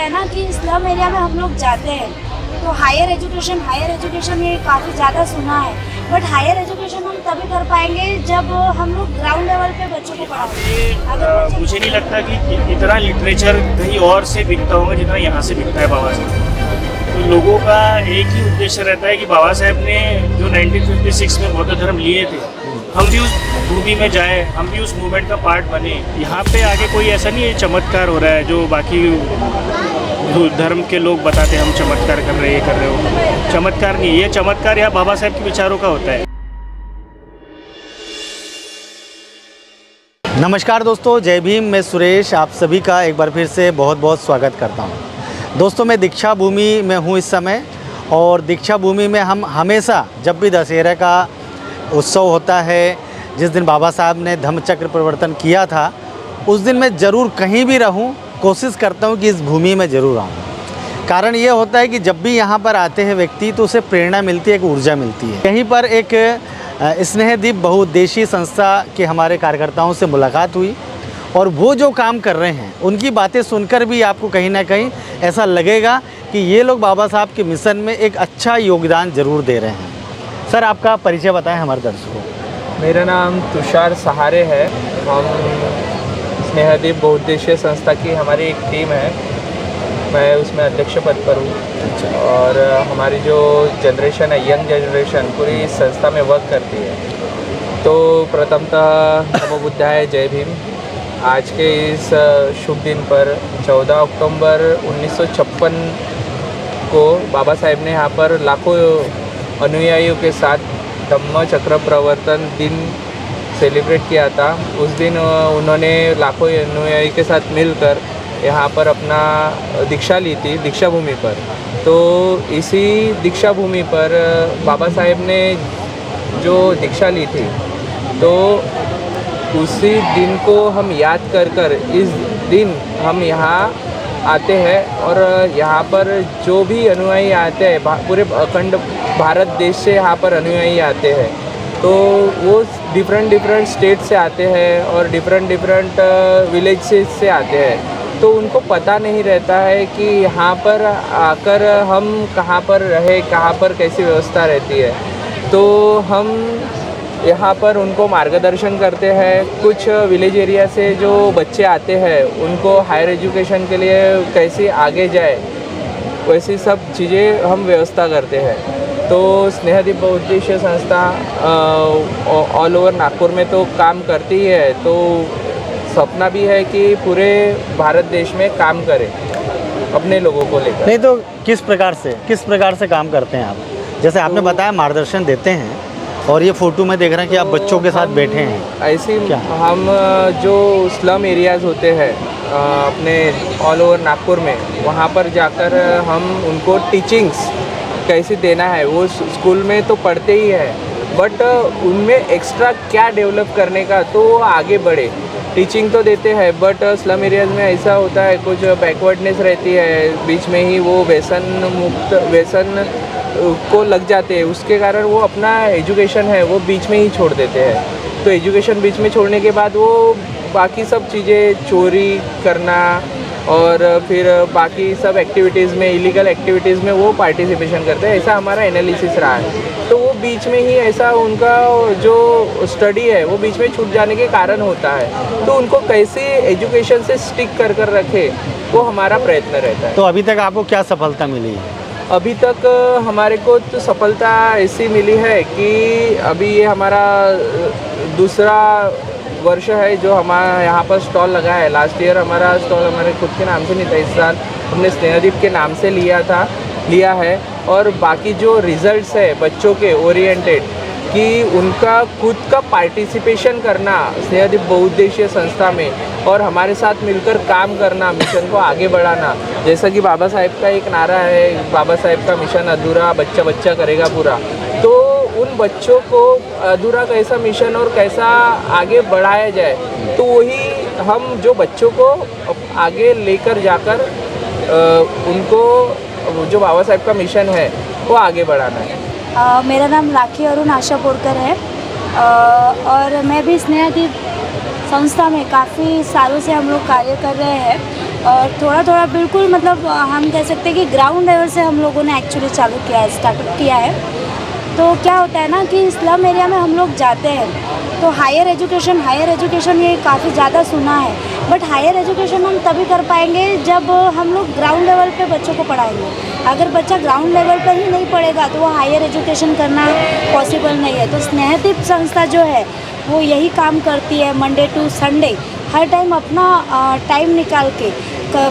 है ना कि स्लम एरिया में हम लोग जाते हैं तो हायर एजुकेशन ये काफ़ी ज़्यादा सुना है, बट हायर एजुकेशन हम तभी कर पाएंगे जब हम लोग ग्राउंड लेवल पे बच्चों को पढ़ाएंगे। मुझे नहीं लगता कि इतना लिटरेचर कहीं और से बिकता होगा जितना यहाँ से बिकता है बाबा साहब। तो लोगों का एक ही उद्देश्य रहता है कि बाबा साहब ने जो 1956 में बौद्ध धर्म लिए थे, हम भी उस भूमि में जाएं, हम भी उस मूवमेंट का पार्ट बने। यहाँ पे आगे कोई ऐसा नहीं है चमत्कार हो रहा है जो बाकी धर्म के लोग बताते हैं हम चमत्कार कर रहे हैं, ये कर रहे हो। चमत्कार नहीं, ये चमत्कार यहाँ बाबा साहब के विचारों का होता है। नमस्कार दोस्तों, जय भीम। मैं सुरेश आप सभी का एक बार फिर से बहुत बहुत स्वागत करता हूं। दोस्तों, मैं दीक्षा भूमि में हूं इस समय, और दीक्षा भूमि में हम हमेशा जब भी दशहरा का उत्सव होता है, जिस दिन बाबा साहब ने धम्मचक्र परिवर्तन किया था, उस दिन मैं ज़रूर कहीं भी रहूं, कोशिश करता हूं कि इस भूमि में ज़रूर आऊं। कारण ये होता है कि जब भी यहाँ पर आते हैं व्यक्ति तो उसे प्रेरणा मिलती है, एक ऊर्जा मिलती है। यहीं पर एक स्नेहदीप बहुउद्देशीय संस्था के हमारे कार्यकर्ताओं से मुलाकात हुई, और वो जो काम कर रहे हैं उनकी बातें सुनकर भी आपको कहीं ना कहीं ऐसा लगेगा कि ये लोग बाबा साहब के मिशन में एक अच्छा योगदान ज़रूर दे रहे हैं। सर, आपका परिचय बताएं हमारे दर्शकों को। मेरा नाम तुषार सहारे है। हम स्नेहदीप बहुउद्देशीय संस्था की हमारी एक टीम है, मैं उसमें अध्यक्ष पद पर हूँ। और हमारी जो जनरेशन है, यंग जनरेशन, पूरी संस्था में वर्क करती है। तो प्रथमतः नमो बुद्धाय, जय भीम। आज के इस शुभ दिन पर 14 अक्टूबर 1956 को बाबा साहेब ने यहाँ पर लाखों अनुयायियों के साथ धम्म चक्र प्रवर्तन दिन सेलिब्रेट किया था। उस दिन उन्होंने लाखों अनुयायी के साथ मिलकर यहाँ पर अपना दीक्षा ली थी, दीक्षा भूमि पर। तो इसी दीक्षा भूमि पर बाबा साहेब ने जो दीक्षा ली थी, तो उसी दिन को हम याद कर इस दिन हम यहाँ आते हैं, और यहाँ पर जो भी अनुयायी आते हैं, पूरे अखंड भारत देश से यहाँ पर अनुयायी आते हैं, तो वो डिफरेंट स्टेट से आते हैं और डिफरेंट विलेजेस से आते हैं। तो उनको पता नहीं रहता है कि यहाँ पर आकर हम कहाँ पर रहे, कहाँ पर कैसी व्यवस्था रहती है। तो हम यहाँ पर उनको मार्गदर्शन करते हैं। कुछ विलेज एरिया से जो बच्चे आते हैं उनको हायर एजुकेशन के लिए कैसे आगे जाए, वैसी सब चीज़ें हम व्यवस्था करते हैं। तो स्नेहदीप बहुउद्देशीय संस्था ऑल ओवर नागपुर में तो काम करती है, तो सपना भी है कि पूरे भारत देश में काम करें अपने लोगों को लेकर। नहीं तो किस प्रकार से काम करते हैं आप? जैसे आपने बताया मार्गदर्शन देते हैं, और ये फ़ोटो में देख रहे हैं कि आप बच्चों के साथ बैठे हैं। ऐसे हम जो स्लम एरियाज़ होते हैं अपने ऑल ओवर नागपुर में, वहाँ पर जाकर हम उनको टीचिंग्स कैसे देना है, वो स्कूल में तो पढ़ते ही है, बट उनमें एक्स्ट्रा क्या डेवलप करने का, तो वो आगे बढ़े। टीचिंग तो देते हैं, बट स्लम एरियाज़ में ऐसा होता है, कुछ बैकवर्डनेस रहती है, बीच में ही वो व्यसन को लग जाते हैं। उसके कारण वो अपना एजुकेशन है वो बीच में ही छोड़ देते हैं। तो एजुकेशन बीच में छोड़ने के बाद वो बाकी सब चीज़ें, चोरी करना और फिर बाकी सब एक्टिविटीज़ में, इलीगल एक्टिविटीज़ में वो पार्टिसिपेशन करते हैं। ऐसा हमारा एनालिसिस रहा है। तो वो बीच में ही ऐसा उनका जो स्टडी है वो बीच में छूट जाने के कारण होता है। तो उनको कैसे एजुकेशन से स्टिक कर रखे, वो हमारा प्रयत्न रहता है। तो अभी तक आपको क्या सफलता मिली है? अभी तक हमारे को तो सफलता ऐसी मिली है कि अभी ये हमारा दूसरा वर्ष है जो हमारा यहाँ पर स्टॉल लगा है। लास्ट ईयर हमारा स्टॉल हमारे खुद के नाम से नहीं था, इस साल हमने स्नेहदीप के नाम से लिया है। और बाकी जो रिजल्ट्स है बच्चों के ओरिएंटेड, कि उनका खुद का पार्टिसिपेशन करना स्नेहदीप बहुउद्देशीय संस्था में, और हमारे साथ मिलकर काम करना, मिशन को आगे बढ़ाना। जैसा कि बाबा साहेब का एक नारा है, बाबा साहेब का मिशन अधूरा, बच्चा बच्चा करेगा पूरा। तो उन बच्चों को अधूरा कैसा मिशन और कैसा आगे बढ़ाया जाए, तो वही हम जो बच्चों को आगे लेकर जाकर उनको जो बाबा साहेब का मिशन है वो आगे बढ़ाना है। मेरा नाम राखी अरुण आशापुरकर है, और मैं भी स्नेहदीप संस्था में काफ़ी सालों से हम लोग कार्य कर रहे हैं। और थोड़ा थोड़ा बिल्कुल मतलब हम कह सकते हैं कि ग्राउंड लेवल से हम लोगों ने एक्चुअली चालू किया है, स्टार्टअप किया है। तो क्या होता है ना कि स्लम एरिया में हम लोग जाते हैं तो हायर एजुकेशन ये काफ़ी ज़्यादा सुना है, बट हायर एजुकेशन हम तभी कर पाएंगे जब हम लोग ग्राउंड लेवल पे बच्चों को पढ़ाएंगे। अगर बच्चा ग्राउंड लेवल पर ही नहीं पढ़ेगा तो वो हायर एजुकेशन करना पॉसिबल नहीं है। तो स्नेहदीप संस्था जो है वो यही काम करती है, मंडे टू संडे हर टाइम अपना टाइम निकाल के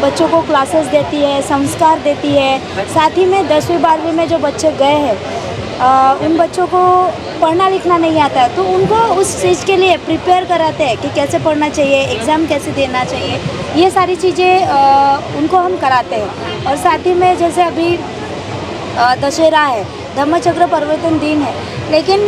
बच्चों को क्लासेस देती है, संस्कार देती है। साथ ही में 10वीं 12वीं में जो बच्चे गए हैं उन बच्चों को पढ़ना लिखना नहीं आता है, तो उनको उस चीज़ के लिए प्रिपेयर कराते हैं कि कैसे पढ़ना चाहिए, एग्ज़ाम कैसे देना चाहिए, ये सारी चीज़ें उनको हम कराते हैं। और साथ ही में जैसे अभी दशहरा है, धम्मचक्र प्रवर्तन दिन है, लेकिन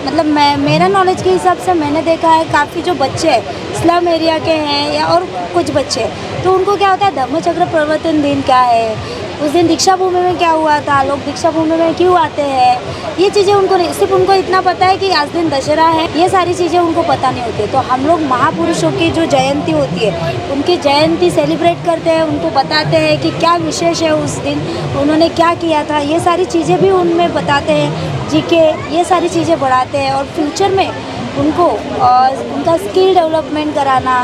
मतलब मेरा नॉलेज के हिसाब से मैंने देखा है काफ़ी जो बच्चे स्लम एरिया के हैं या और कुछ बच्चे, तो उनको क्या होता है धम्मचक्र प्रवर्तन दिन क्या है, उस दिन दीक्षा भूमि में क्या हुआ था, लोग दीक्षा भूमि में क्यों आते हैं, ये चीज़ें उनको नहीं, सिर्फ उनको इतना पता है कि आज दिन दशहरा है, ये सारी चीज़ें उनको पता नहीं होती। तो हम लोग महापुरुषों की जो जयंती होती है उनकी जयंती सेलिब्रेट करते हैं, उनको बताते हैं कि क्या विशेष है उस दिन, उन्होंने क्या किया था, ये सारी चीज़ें भी उनमें बताते हैं, जीके ये सारी चीज़ें बढ़ाते हैं। और फ्यूचर में उनको उनका स्किल डेवलपमेंट कराना,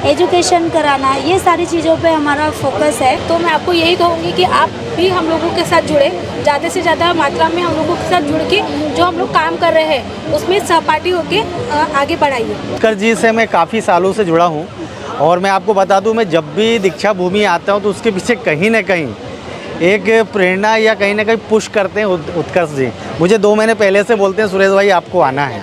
एजुकेशन कराना, ये सारी चीज़ों पे हमारा फोकस है। तो मैं आपको यही कहूँगी कि आप भी हम लोगों के साथ जुड़े, ज़्यादा से ज़्यादा मात्रा में हम लोगों के साथ जुड़ के जो हम लोग काम कर रहे हैं उसमें सहपाठी होके आगे बढ़ाइए। उत्कर्ष जी से मैं काफ़ी सालों से जुड़ा हूँ और मैं आपको बता दूँ, मैं जब भी दीक्षा भूमि आता हूँ तो उसके पीछे कहीं ना कहीं एक प्रेरणा या कहीं ना कहीं पुश करते हैं उत्कर्ष जी। मुझे 2 महीने पहले से बोलते हैं सुरेश भाई आपको आना है,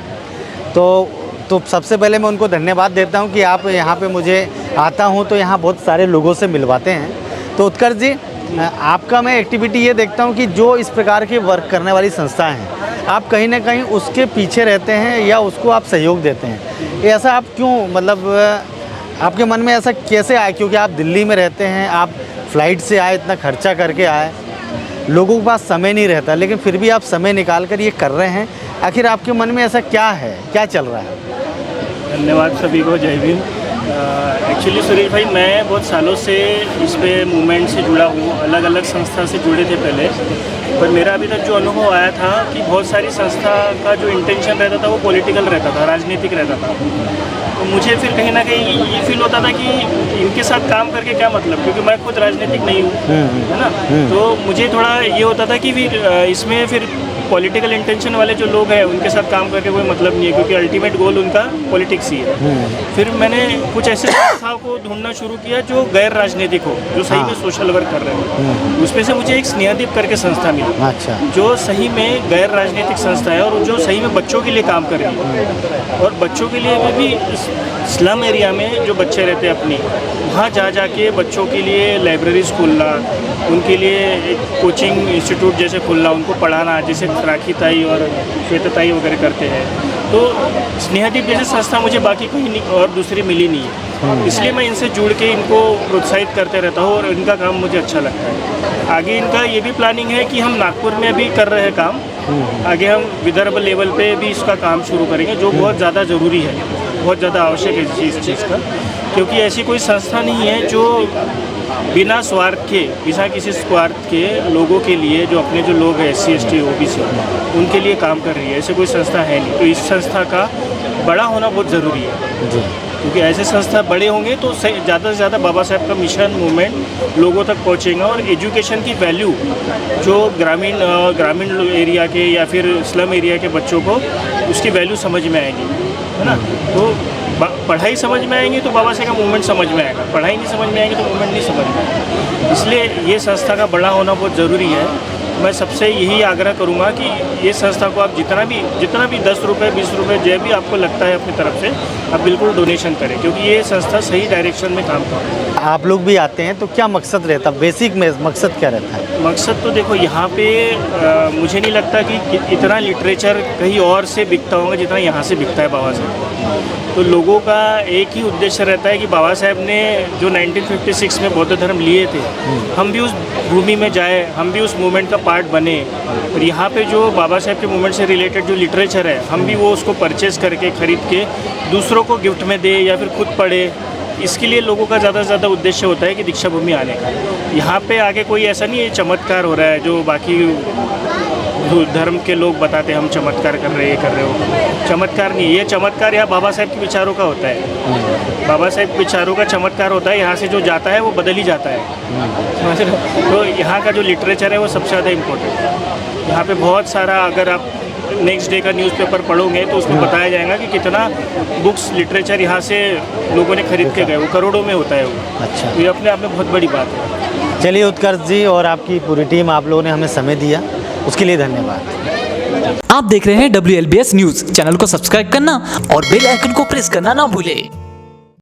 तो सबसे पहले मैं उनको धन्यवाद देता हूं कि आप यहाँ पे मुझे आता हूं तो यहाँ बहुत सारे लोगों से मिलवाते हैं। तो उत्कर्ष जी, आपका मैं एक्टिविटी ये देखता हूं कि जो इस प्रकार के वर्क करने वाली संस्था हैं आप कहीं ना कहीं उसके पीछे रहते हैं या उसको आप सहयोग देते हैं। ऐसा आप क्यों, मतलब आपके मन में ऐसा कैसे आया? क्योंकि आप दिल्ली में रहते हैं, आप फ्लाइट से आए, इतना खर्चा करके आए, लोगों के पास समय नहीं रहता, लेकिन फिर भी आप समय निकाल कर ये कर रहे हैं। आखिर आपके मन में ऐसा क्या है, क्या चल रहा है? धन्यवाद सभी को, जय भीम। एक्चुअली सुरेश भाई, मैं बहुत सालों से इस पे मूवमेंट से जुड़ा हूँ, अलग अलग संस्था से जुड़े थे पहले, पर मेरा अभी तक जो अनुभव आया था कि बहुत सारी संस्था का जो इंटेंशन रहता था वो पॉलिटिकल रहता था, राजनीतिक रहता था। तो मुझे फिर कहीं ना कहीं ये फील होता था कि इनके साथ काम करके क्या मतलब, क्योंकि मैं खुद राजनीतिक नहीं हूँ, है ना। तो मुझे थोड़ा ये होता था कि फिर इसमें फिर पॉलिटिकल इंटेंशन वाले जो लोग हैं उनके साथ काम करके कोई मतलब नहीं है, क्योंकि अल्टीमेट गोल उनका पॉलिटिक्स ही है। फिर मैंने कुछ ऐसे संस्थाओं को ढूंढना शुरू किया जो गैर राजनीतिक हो, जो सही में सोशल वर्क कर रहे हो। उसमें से मुझे एक स्नेहदीप करके संस्था मिली, अच्छा, जो सही में गैर राजनीतिक संस्था है और जो सही में बच्चों के लिए काम कर रही है। और बच्चों के लिए भी स्लम एरिया में जो बच्चे रहते हैं अपनी, वहाँ जा जाके बच्चों के लिए लाइब्रेरीज खोलना, उनके लिए एक कोचिंग इंस्टीट्यूट जैसे खोलना, उनको पढ़ाना, जैसे राखी ताई और श्वेता ताई वगैरह करते हैं। तो स्नेहदीप जैसी संस्था मुझे बाकी कहीं नहीं और दूसरी मिली नहीं है, इसलिए मैं इनसे जुड़ के इनको प्रोत्साहित करते रहता हूँ और इनका काम मुझे अच्छा लगता है। आगे इनका ये भी प्लानिंग है कि हम नागपुर में भी कर रहे हैं काम, आगे हम विदर्भ लेवल पे भी इसका काम शुरू करेंगे, जो बहुत ज़्यादा ज़रूरी है, बहुत ज़्यादा आवश्यक है इस चीज़ का, क्योंकि ऐसी कोई संस्था नहीं है जो बिना स्वार्थ के, बिना किसी स्वार्थ के लोगों के लिए, जो अपने जो लोग हैं SC ST OBC उनके लिए काम कर रही है, ऐसे कोई संस्था है नहीं। तो इस संस्था का बड़ा होना बहुत ज़रूरी है, क्योंकि ऐसे संस्था बड़े होंगे तो ज़्यादा से ज़्यादा बाबा साहब का मिशन मूवमेंट लोगों तक पहुँचेगा और एजुकेशन की वैल्यू जो ग्रामीण एरिया के या फिर स्लम एरिया के बच्चों को उसकी वैल्यू समझ में आएगी, है ना। तो पढ़ाई समझ में आएंगी तो बाबा साहब का मूवमेंट समझ में आएगा, पढ़ाई नहीं समझ में आएगी तो मूवमेंट नहीं समझ में आएगा। इसलिए ये संस्था का बड़ा होना बहुत ज़रूरी है। मैं सबसे यही आग्रह करूंगा कि ये संस्था को आप जितना भी 10 रुपये 20 रुपये जो भी आपको लगता है अपनी तरफ से आप बिल्कुल डोनेशन करें, क्योंकि ये संस्था सही डायरेक्शन में काम कर रही है। आप लोग भी आते हैं तो क्या मकसद रहता है, बेसिक में मकसद क्या रहता है? मकसद तो देखो, यहाँ पे मुझे नहीं लगता कि इतना लिटरेचर कहीं और से बिकता होगा जितना यहाँ से बिकता है बाबा साहब। तो लोगों का एक ही उद्देश्य रहता है कि बाबा साहब ने जो 1956 में बौद्ध धर्म लिए थे, हम भी उस भूमि में जाए, हम भी उस मूवमेंट का पार्ट बने, और यहाँ पे जो बाबा साहब के मूवमेंट से रिलेटेड जो लिटरेचर है हम भी वो उसको परचेज़ करके ख़रीद के दूसरों को गिफ्ट में दे या फिर खुद पढ़े, इसके लिए लोगों का ज़्यादा से ज़्यादा उद्देश्य होता है कि दीक्षा भूमि आने का। यहाँ पे आगे कोई ऐसा नहीं है चमत्कार हो रहा है जो बाकी धर्म के लोग बताते हैं हम चमत्कार कर रहे हैं, ये कर रहे हो। चमत्कार नहीं है, ये चमत्कार यहाँ बाबा साहेब के विचारों का होता है। बाबा साहेब के विचारों का चमत्कार होता है, यहाँ से जो जाता है वो बदल ही जाता है, समझ रहे हो? तो यहाँ का जो लिटरेचर है वो सबसे ज़्यादा इम्पोर्टेंट है। यहाँ पे बहुत सारा, अगर आप नेक्स्ट डे का न्यूज़पेपर पढ़ोगे तो उसमें बताया जाएगा कि कितना बुक्स लिटरेचर यहाँ से लोगों ने खरीद के गए, वो करोड़ों में होता है वो। अच्छा, तो ये अपने आप में बहुत बड़ी बात है। चलिए उत्कर्ष जी और आपकी पूरी टीम, आप लोगों ने हमें समय दिया, उसके लिए धन्यवाद। आप देख रहे हैं WLBS न्यूज़। चैनल को सब्सक्राइब करना और बेल आइकन को प्रेस करना ना भूलें।